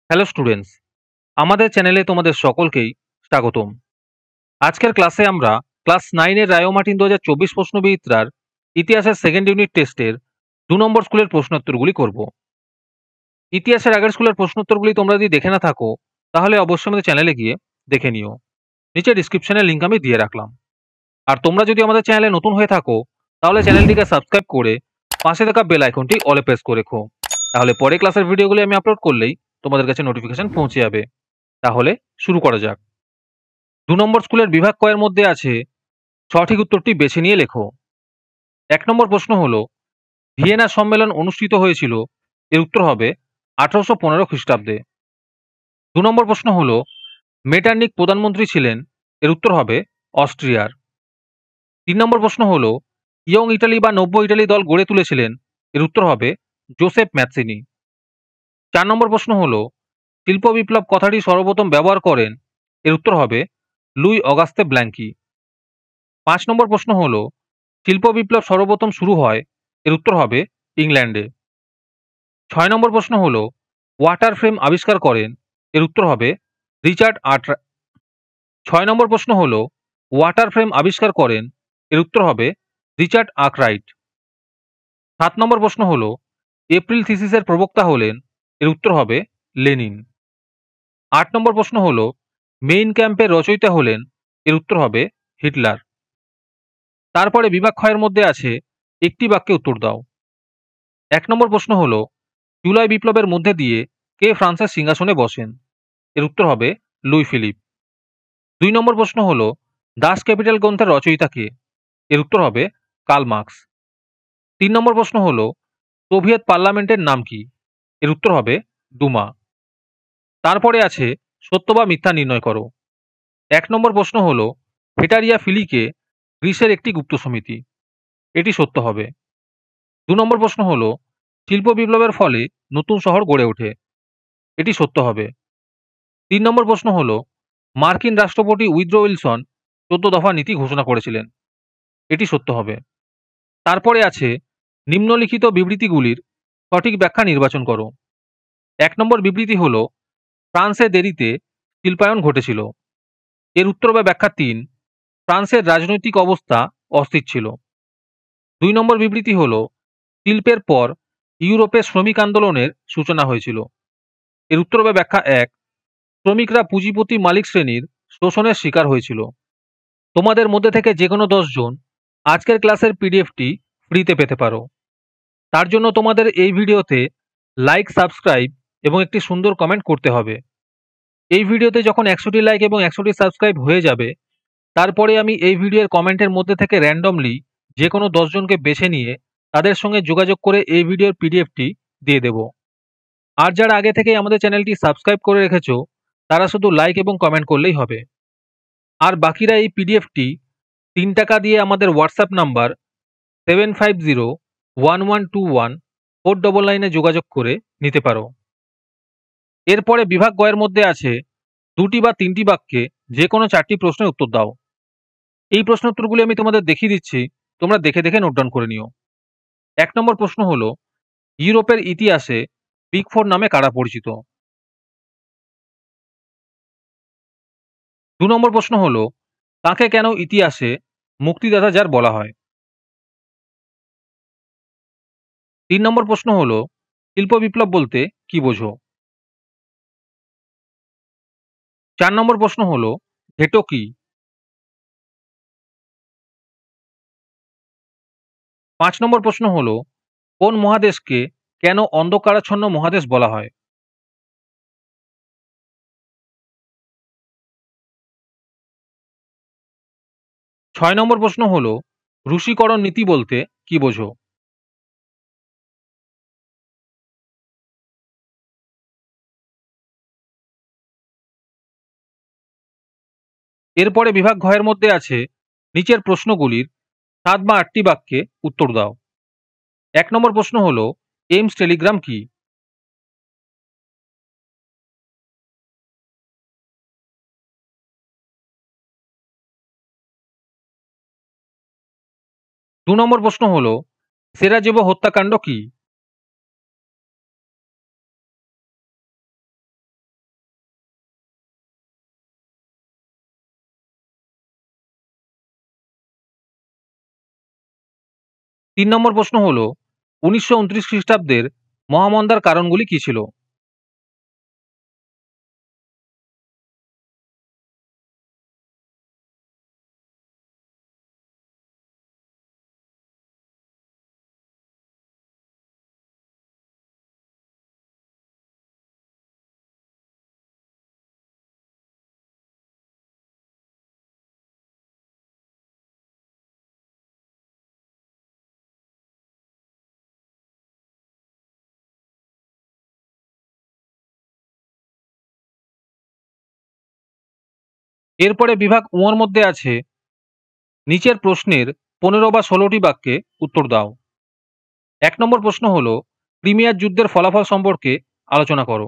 Hello students, আমাদের চ্যানেলে তোমাদের সকলকেই স্বাগতম। আজকের ক্লাসে আমরা ক্লাস 9 এর রায়োমার্টিন 2024 প্রশ্নবিচিত্রার ইতিহাসের সেকেন্ড ইউনিট টেস্টের 2 নম্বর স্কুলের প্রশ্নোত্তরগুলি করব। ইতিহাসের আগের স্কুলের প্রশ্নোত্তরগুলি তোমরা যদি দেখে না থাকো তাহলে অবশ্যই আমাদের চ্যানেলে গিয়ে দেখে নিও। নিচে ডিসক্রিপশনে লিঙ্ক আমি দিয়ে রাখলাম। আর তোমরা যদি আমাদের চ্যানেলে নতুন হয়ে থাকো তাহলে চ্যানেলটিকে সাবস্ক্রাইব করে পাশে থাকা বেল আইকনটি অলে প্রেস করে রেখো। তাহলে পরে ক্লাসের ভিডিওগুলি আমি আপলোড করলেই তোমাদের কাছে নোটিফিকেশন পৌঁছে যাবে। তাহলে শুরু করা যাক। 2 নম্বর স্কুলের বিভাগ কয়ের মধ্যে আছে সঠিক উত্তরটি বেছে নিয়ে লেখো। 1 নম্বর প্রশ্ন হলো ভিয়েনা সম্মেলন অনুষ্ঠিত হয়েছিল, এর উত্তর হবে 1815 খ্রিস্টাব্দে। 2 নম্বর প্রশ্ন হলো মেটার্নিক প্রধানমন্ত্রী ছিলেন, এর উত্তর হবে অস্ট্রিয়ার। 3 নম্বর প্রশ্ন হলো ইয়ং ইটালি বা নব্য ইটালি দল গড়ে তুলেছিলেন, এর উত্তর হবে জোসেফ ম্যাৎসিনি। 4 নম্বর প্রশ্ন হলো শিল্প বিপ্লব কথাটি সর্বপ্রথম ব্যবহার করেন, এর উত্তর হবে লুই অগাস্তে ব্ল্যাঙ্কি। 5 নম্বর প্রশ্ন হলো শিল্প বিপ্লব সর্বপ্রথম শুরু হয়, এর উত্তর হবে ইংল্যান্ডে। 6 নম্বর প্রশ্ন হলো ওয়াটার ফ্রেম আবিষ্কার করেন, এর উত্তর হবে রিচার্ড আর্ট। 6 নম্বর প্রশ্ন হলো ওয়াটার ফ্রেম আবিষ্কার করেন, এর উত্তর হবে রিচার্ড আর্করাইট। 7 নম্বর প্রশ্ন হলো এপ্রিল থিসিসের প্রবক্তা হলেন, এর উত্তর হবে লেনিন। 8 নম্বর প্রশ্ন হলো মেইন ক্যাম্পের রচয়িতা হলেন, এর উত্তর হবে হিটলার। তারপরে বিভাগ ক্ষয়ের মধ্যে আছে একটি বাক্যে উত্তর দাও। 1 নম্বর প্রশ্ন হলো জুলাই বিপ্লবের মধ্যে দিয়ে কে ফ্রান্সের সিংহাসনে বসেন, এর উত্তর হবে লুই ফিলিপ। 2 নম্বর প্রশ্ন হলো দাস ক্যাপিটাল গ্রন্থের রচয়িতা কে, এর উত্তর হবে কার্ল মার্কস। 3 নম্বর প্রশ্ন হলো সোভিয়েত পার্লামেন্টের নাম কি, এর উত্তর হবে দুমা। তারপরে আছে সত্য বা মিথ্যা নির্ণয় করো। 1 নম্বর প্রশ্ন হলো হেটারিয়া ফিলিকে গ্রিসের একটি গুপ্ত সমিতি, এটি সত্য হবে। 2 নম্বর প্রশ্ন হলো শিল্প বিপ্লবের ফলে নতুন শহর গড়ে ওঠে, এটি সত্য হবে। 3 নম্বর প্রশ্ন হলো মার্কিন রাষ্ট্রপতি উইড্রো উইলসন 14 দফা নীতি ঘোষণা করেছিলেন, এটি সত্য হবে। তারপরে আছে নিম্নলিখিত বিবৃতিগুলির সঠিক ব্যাখ্যা নির্বাচন করো। 1 নম্বর বিবৃতি হলো ফ্রান্সে দেরিতে শিল্পায়ন ঘটেছিল, এর উত্তর বা ব্যাখ্যা 3, ফ্রান্সের রাজনৈতিক অবস্থা অস্থির ছিল। 2 নম্বর বিবৃতি হলো শিল্পের পর ইউরোপে শ্রমিক আন্দোলনের সূচনা হয়েছিল, এর উত্তর বা ব্যাখ্যা 1, শ্রমিকরা পুঁজিপতি মালিক শ্রেণীর শোষণের শিকার হয়েছিল। তোমাদের মধ্যে থেকে যে কোনো 10 জন আজকের ক্লাসের পিডিএফটি ফ্রিতে পেতে পারো। তার জন্য তোমাদের এই ভিডিওতে লাইক, সাবস্ক্রাইব এবং একটি সুন্দর কমেন্ট করতে হবে। এই ভিডিওতে যখন 100টি লাইক এবং 100টি সাবস্ক্রাইব হয়ে যাবে তারপরে আমি এই ভিডিওর কমেন্টের মধ্যে থেকে র্যান্ডমলি যে কোনো 10 জনকে বেছে নিয়ে তাদের সঙ্গে যোগাযোগ করে এই ভিডিওর পিডিএফটি দিয়ে দেব। আর যারা আগে থেকেই আমাদের চ্যানেলটি সাবস্ক্রাইব করে রেখেছো তারা শুধু লাইক এবং কমেন্ট করলেই হবে। আর বাকিরা এই পিডিএফটি 3 টাকা দিয়ে আমাদের হোয়াটসঅ্যাপ নাম্বার 7501121499 যোগাযোগ করে নিতে পারো। এরপরে বিভাগ গয়ের মধ্যে আছে 2টি বা 3টি বাক্যে যে কোনো 4টি প্রশ্নের উত্তর দাও। এই প্রশ্নোত্তরগুলি আমি তোমাদের দেখিয়ে দিচ্ছি, তোমরা দেখে দেখে নোট ডাউন করে নিও। 1 নম্বর প্রশ্ন হলো ইউরোপের ইতিহাসে বিগ ফোর নামে কারা পরিচিত। 2 নম্বর প্রশ্ন হলো তাকে কেন ইতিহাসে মুক্তিদাতা যার বলা হয়। 3 নম্বর প্রশ্ন হলো শিল্প বিপ্লব বলতে কি বোঝো। 4 নম্বর প্রশ্ন হলো ঘেটো কি। 5 নম্বর প্রশ্ন হলো কোন মহাদেশকে কেন অন্ধকারাচ্ছন্ন মহাদেশ বলা হয়। 6 নম্বর প্রশ্ন হলো রুশীকরণ নীতি বলতে কি বোঝো। 'এরপরে বিভাগ ঘয়ের মধ্যে আছে নিচের প্রশ্নগুলির 7 বা 8টি বাক্যে উত্তর দাও। 1 নম্বর প্রশ্ন হলো এইমস টেলিগ্রাম কি। 2 নম্বর প্রশ্ন হলো সেরাজেভো হত্যাকাণ্ড কি। 3 নম্বর প্রশ্ন হলো 1929 খ্রিস্টাব্দের মহামন্দার কারণগুলি কি ছিল? এরপরে বিভাগ ঙ এর মধ্যে আছে নিচের প্রশ্নের 15 বা 16টি বাক্যে উত্তর দাও। 1 নম্বর প্রশ্ন হলো ক্রিমিয়ার যুদ্ধের ফলাফল সম্পর্কে আলোচনা করো।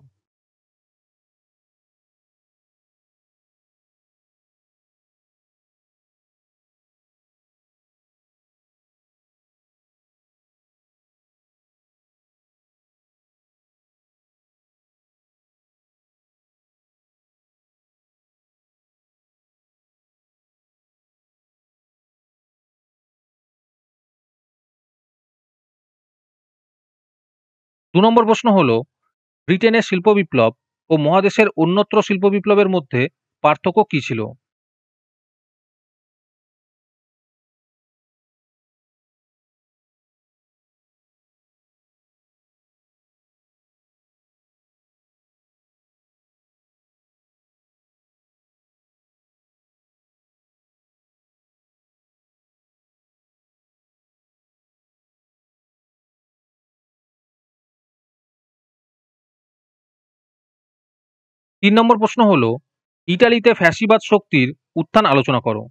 2 নম্বর প্রশ্ন হলো ব্রিটেনের শিল্প বিপ্লব ও মহাদেশের অন্যত্র শিল্প বিপ্লবের মধ্যে পার্থক্য কি ছিল? 3 নম্বর প্রশ্ন হলো ইটালিতে ফ্যাসিবাদ শক্তির উত্থান আলোচনা করো।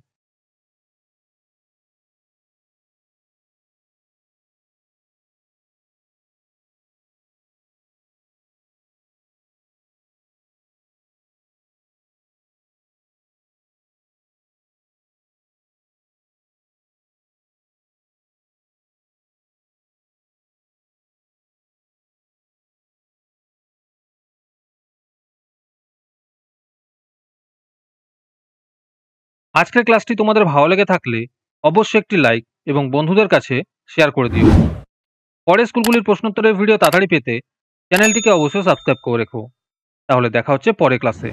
'আজকের ক্লাসটি তোমাদের ভালো লেগে থাকলে অবশ্যই একটি লাইক এবং বন্ধুদের কাছে শেয়ার করে দিও। পরের স্কুলগুলির প্রশ্নোত্তরের ভিডিও তাড়াতাড়ি পেতে চ্যানেলটিকে অবশ্যই সাবস্ক্রাইব করে রেখো। তাহলে দেখা হচ্ছে পরের ক্লাসে।